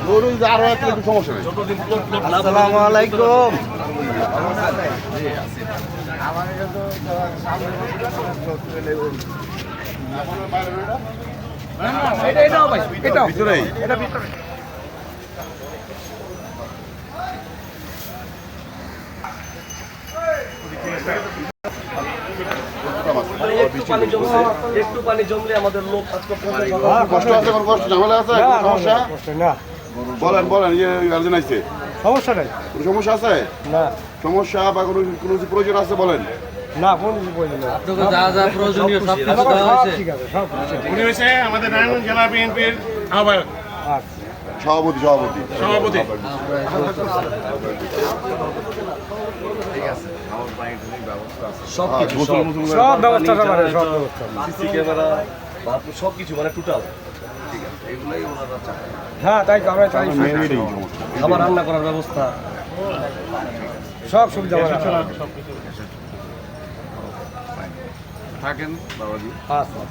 গরু আরো একটু সমস্যা নেই। আসসালামু আলাইকুম। ভিতরেই একটু পানি জমলে আমাদের লোক আজকে কষ্ট আছে, কোনো কষ্ট ঝামেলা আছে, কোনো সমস্যা? না বলেন বলেন, ইয়ে গার্জেন আইছে, সমস্যা নাই। কোনো সমস্যা আছে? না সমস্যা বা কোনো কোনো কিছু প্রয়োজন আছে বলেন। না কোন প্রয়োজন নেই। আপনাকে যা যা প্রয়োজনীয় সব কিছু দেওয়া সব হয়েছে। ঠিক আছে, সব ঠিক আছে। উনি হয়েছে আমাদের নারায়ণগঞ্জ জেলা বিএনপির আহ্বায়ক আচ্ছা সভাপতি সভাপতি সভাপতি। সব হ্যাঁ, কিছু গোসল মোসল করে সব ব্যবস্থা সব আছে, সব ব্যবস্থা। সিসি ক্যামেরা সব কিছু মানে টোটাল ঠিক আছে, এগুলাই ওনারা চায়। হ্যাঁ তাই তো আমরা চাই মেন এটাই সমস্যা। খাবার রান্না করার ব্যবস্থা সব সুবিধা আছে। থাকেন বাবাজি। আচ্ছা